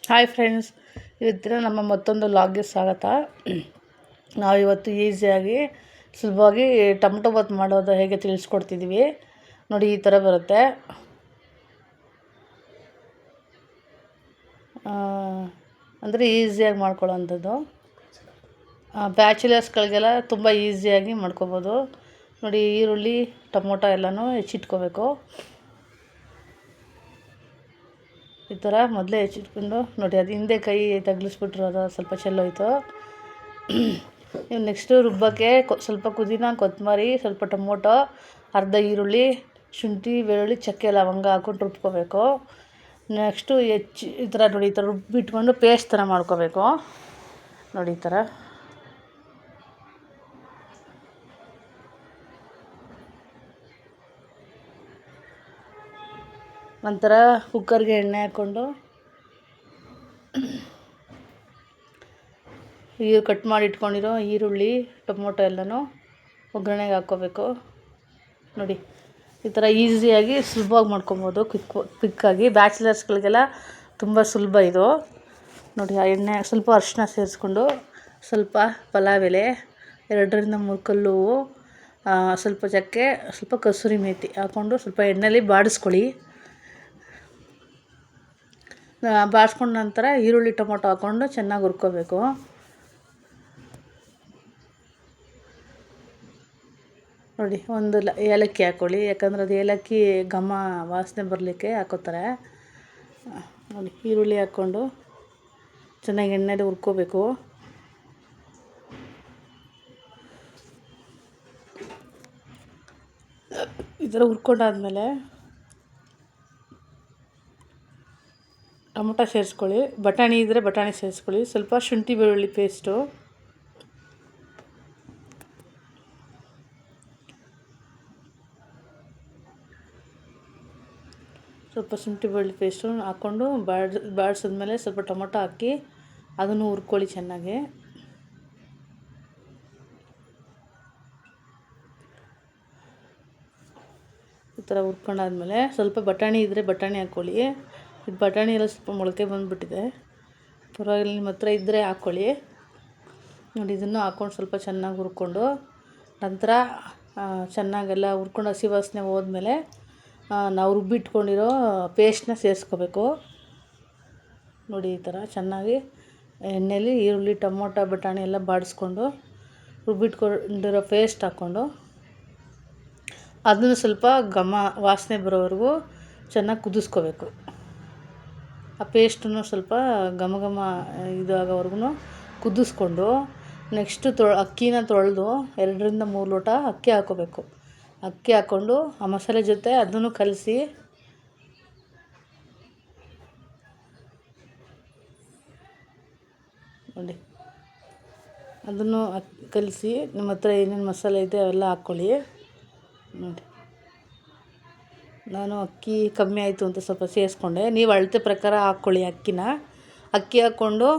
Hi friends, ಇವತ್ತಿನ ನಮ್ಮ ಮತ್ತೊಂದು ಲಾಗ್ಗೆ ಸ್ವಾಗತ. ನಾವಿವತ್ತು ಈಸಿಯಾಗಿ ಸುಲಭವಾಗಿ ಟೊಮಟೊ ಬಾತ್ ಮಾಡೋದು ಹೇಗೆ ತಿಳಿಸ್ಕೊಡ್ತಿದ್ದೀವಿ ನೋಡಿ. ಈ ಥರ ಬರುತ್ತೆ. ಅಂದರೆ ಈಸಿಯಾಗಿ ಮಾಡ್ಕೊಳ್ಳೋವಂಥದ್ದು. ಬ್ಯಾಚುಲರ್ಸ್ಗಳಿಗೆಲ್ಲ ತುಂಬ ಈಸಿಯಾಗಿ ಮಾಡ್ಕೊಬೋದು ನೋಡಿ. ಈರುಳ್ಳಿ ಟೊಮೊಟೊ ಎಲ್ಲನೂ ಹೆಚ್ಚಿಟ್ಕೋಬೇಕು. ಈ ಥರ ಮೊದಲೇ ಹೆಚ್ಚಿಟ್ಕೊಂಡು ನೋಡಿ. ಅದು ಹಿಂದೆ ಕೈ ತಗ್ಲಿಸ್ಬಿಟ್ರು, ಅದು ಸ್ವಲ್ಪ ಚೆಲ್ಲೋಯ್ತು. ನೀವು ನೆಕ್ಸ್ಟು ರುಬ್ಬಕ್ಕೆ ಸ್ವಲ್ಪ ಪುದೀನ, ಕೊತ್ತಂಬರಿ, ಸ್ವಲ್ಪ ಟೊಮೊಟೊ, ಅರ್ಧ ಈರುಳ್ಳಿ, ಶುಂಠಿ, ಬೆಳ್ಳುಳ್ಳಿ, ಚಕ್ಕೆ, ಲವಂಗ ಹಾಕ್ಕೊಂಡು ರುಬ್ಕೋಬೇಕು. ನೆಕ್ಸ್ಟು ಈ ಥರ ನೋಡಿ, ಈ ಥರ ರುಬ್ಬಿಟ್ಕೊಂಡು ಪೇಸ್ಟ್ ಥರ ಮಾಡ್ಕೋಬೇಕು ನೋಡಿ. ಈ ಥರ ನಂತರ ಕುಕ್ಕರ್ಗೆ ಎಣ್ಣೆ ಹಾಕ್ಕೊಂಡು ಕಟ್ ಮಾಡಿ ಇಟ್ಕೊಂಡಿರೋ ಈರುಳ್ಳಿ, ಟೊಮೊಟೊ ಎಲ್ಲನೂ ಒಗ್ಗರಣೆಗೆ ಹಾಕ್ಕೋಬೇಕು ನೋಡಿ. ಈ ಥರ ಈಸಿಯಾಗಿ ಸುಲಭವಾಗಿ ಮಾಡ್ಕೊಬೋದು, ಕ್ವಿಕ್ಕಾಗಿ. ಬ್ಯಾಚುಲರ್ಸ್ಗಳಿಗೆಲ್ಲ ತುಂಬ ಸುಲಭ ಇದು ನೋಡಿ. ಆ ಎಣ್ಣೆ ಸ್ವಲ್ಪ ಅರಿಶಿನ ಸೇರಿಸ್ಕೊಂಡು, ಸ್ವಲ್ಪ ಪಲಾವ್ ಎಲೆ, 2ರಿಂದ 3 ಕಲ್ಲು ಹೂವು, ಸ್ವಲ್ಪ ಚಕ್ಕೆ, ಸ್ವಲ್ಪ ಕಸೂರಿ ಮೇಥಿ ಹಾಕ್ಕೊಂಡು ಸ್ವಲ್ಪ ಎಣ್ಣೆಲಿ ಬಾಡಿಸ್ಕೊಳ್ಳಿ. ಬಾಡಿಸ್ಕೊಂಡ ನಂತರ ಈರುಳ್ಳಿ ಟೊಮೊಟೊ ಹಾಕ್ಕೊಂಡು ಚೆನ್ನಾಗಿ ಹುರ್ಕೋಬೇಕು ನೋಡಿ. ಒಂದು ಏಲಕ್ಕಿ ಹಾಕ್ಕೊಳ್ಳಿ, ಯಾಕಂದರೆ ಅದು ಏಲಕ್ಕಿ ಘಮ ವಾಸನೆ ಬರಲಿಕ್ಕೆ ಹಾಕೋತಾರೆ ನೋಡಿ. ಈರುಳ್ಳಿ ಹಾಕ್ಕೊಂಡು ಚೆನ್ನಾಗಿ ಎಣ್ಣೆಲಿ ಹುರ್ಕೋಬೇಕು. ಈ ಥರ ಹುರ್ಕೊಂಡಾದ್ಮೇಲೆ ಟೊಮೊಟೊ ಸೇರಿಸ್ಕೊಳ್ಳಿ. ಬಟಾಣಿ ಇದ್ದರೆ ಬಟಾಣಿ ಸೇರಿಸ್ಕೊಳ್ಳಿ. ಸ್ವಲ್ಪ ಶುಂಠಿ ಬೆಳ್ಳುಳ್ಳಿ ಪೇಸ್ಟು, ಹಾಕ್ಕೊಂಡು ಬಾಡಿಸಿದ್ಮೇಲೆ ಸ್ವಲ್ಪ ಟೊಮೊಟೊ ಹಾಕಿ ಅದನ್ನು ಹುರ್ಕೊಳ್ಳಿ ಚೆನ್ನಾಗಿ. ಈ ಥರ ಹುರ್ಕೊಂಡಾದ್ಮೇಲೆ ಸ್ವಲ್ಪ ಬಟಾಣಿ ಇದ್ದರೆ ಬಟಾಣಿ ಹಾಕ್ಕೊಳ್ಳಿ. ಇದು ಬಟಾಣಿ ಎಲ್ಲ ಸ್ವಲ್ಪ ಮೊಳಕೆ ಬಂದುಬಿಟ್ಟಿದೆ, ಪರವಾಗಿಲ್ಲ, ನಿಮ್ಮ ಹತ್ರ ಇದ್ದರೆ ಹಾಕ್ಕೊಳ್ಳಿ ನೋಡಿ. ಇದನ್ನು ಹಾಕ್ಕೊಂಡು ಸ್ವಲ್ಪ ಚೆನ್ನಾಗಿ ಹುರ್ಕೊಂಡು ನಂತರ ಚೆನ್ನಾಗೆಲ್ಲ ಹುರ್ಕೊಂಡು ಹಸಿ ವಾಸನೆ ಹೋದ್ಮೇಲೆ ನಾವು ರುಬ್ಬಿಟ್ಕೊಂಡಿರೋ ಪೇಸ್ಟನ್ನ ಸೇರಿಸ್ಕೋಬೇಕು ನೋಡಿ. ಈ ಥರ ಚೆನ್ನಾಗಿ ಎಣ್ಣೆಲಿ ಈರುಳ್ಳಿ, ಟೊಮೊಟೊ, ಬಟಾಣಿ ಎಲ್ಲ ಬಾಡಿಸ್ಕೊಂಡು ರುಬ್ಬಿಟ್ಕೊಂಡಿರೋ ಪೇಸ್ಟ್ ಹಾಕ್ಕೊಂಡು ಅದನ್ನು ಸ್ವಲ್ಪ ಘಮ ವಾಸನೆ ಬರೋವರೆಗೂ ಚೆನ್ನಾಗಿ ಕುದಿಸ್ಕೋಬೇಕು. ಆ ಪೇಸ್ಟನ್ನು ಸ್ವಲ್ಪ ಘಮ ಘಮ ಇದಾಗೋವರೆಗೂ ಕುದಿಸ್ಕೊಂಡು ನೆಕ್ಸ್ಟು ಅಕ್ಕಿನ ತೊಳೆದು 2ರಿಂದ 3 ಲೋಟ ಅಕ್ಕಿ ಹಾಕ್ಕೋಬೇಕು. ಅಕ್ಕಿ ಹಾಕ್ಕೊಂಡು ಆ ಮಸಾಲೆ ಜೊತೆ ಅದನ್ನು ಕಲಸಿ ನೋಡಿ. ಅದನ್ನು ಕಲಸಿ ನಿಮ್ಮ ಹತ್ರ ಏನೇನು ಮಸಾಲೆ ಇದೆ ಅವೆಲ್ಲ ಹಾಕ್ಕೊಳ್ಳಿ ನೋಡಿ. ನಾನು ಅಕ್ಕಿ ಕಮ್ಮಿ ಆಯಿತು ಅಂತ ಸ್ವಲ್ಪ ಸೇರಿಸ್ಕೊಂಡೆ. ನೀವು ಅಳತೆ ಪ್ರಕಾರ ಹಾಕ್ಕೊಳ್ಳಿ ಅಕ್ಕಿ ಹಾಕ್ಕೊಂಡು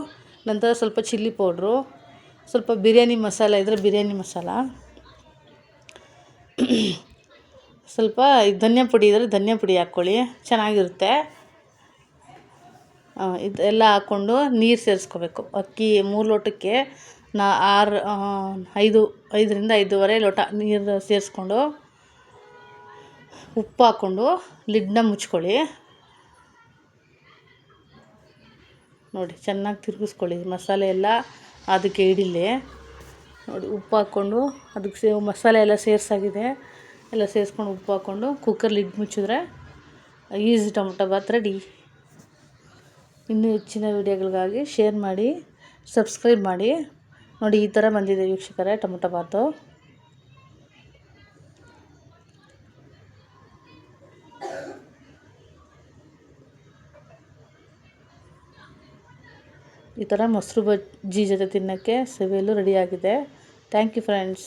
ನಂತರ ಸ್ವಲ್ಪ ಚಿಲ್ಲಿ ಪೌಡ್ರು, ಸ್ವಲ್ಪ ಬಿರಿಯಾನಿ ಮಸಾಲ ಇದ್ದರೆ ಬಿರಿಯಾನಿ ಮಸಾಲ, ಸ್ವಲ್ಪ ಧನಿಯಾ ಪುಡಿ ಇದ್ದರೆ ಧನಿಯಾ ಪುಡಿ ಹಾಕ್ಕೊಳ್ಳಿ, ಚೆನ್ನಾಗಿರುತ್ತೆ. ಇದೆಲ್ಲ ಹಾಕ್ಕೊಂಡು ನೀರು ಸೇರಿಸ್ಕೋಬೇಕು. ಅಕ್ಕಿ 3 ಲೋಟಕ್ಕೆ 5ರಿಂದ 5.5 ಲೋಟ ನೀರು ಸೇರಿಸ್ಕೊಂಡು ಉಪ್ಪು ಹಾಕ್ಕೊಂಡು ಲಿಡ್ನ ಮುಚ್ಕೊಳ್ಳಿ ನೋಡಿ. ಚೆನ್ನಾಗಿ ತಿರುಗಿಸ್ಕೊಳ್ಳಿ, ಮಸಾಲೆ ಎಲ್ಲ ಅದಕ್ಕೆ ಹಿಡಿಲಿ ನೋಡಿ. ಉಪ್ಪು ಹಾಕ್ಕೊಂಡು ಅದಕ್ಕೆ ಮಸಾಲೆ ಎಲ್ಲ ಸೇರಿಸಾಗಿದೆ, ಎಲ್ಲ ಸೇರಿಸ್ಕೊಂಡು ಉಪ್ಪು ಹಾಕ್ಕೊಂಡು ಕುಕ್ಕರ್ ಲಿಡ್ ಮುಚ್ಚಿದ್ರೆ ಈಸಿ ಟೊಮೊಟೊ ಬಾತ್ ರೆಡಿ. ಇನ್ನೂ ಹೆಚ್ಚಿನ ವೀಡಿಯೋಗಳಿಗಾಗಿ ಶೇರ್ ಮಾಡಿ, ಸಬ್ಸ್ಕ್ರೈಬ್ ಮಾಡಿ ನೋಡಿ. ಈ ಥರ ಬಂದಿದೆ ವೀಕ್ಷಕರೇ ಟೊಮೊಟೊ ಬಾತು. ಈ ಥರ ಮೊಸರು ಬಜ್ಜಿ ಜೊತೆ ತಿನ್ನೋಕ್ಕೆ ಸವಿಯಲು ರೆಡಿಯಾಗಿದೆ. Thank you friends.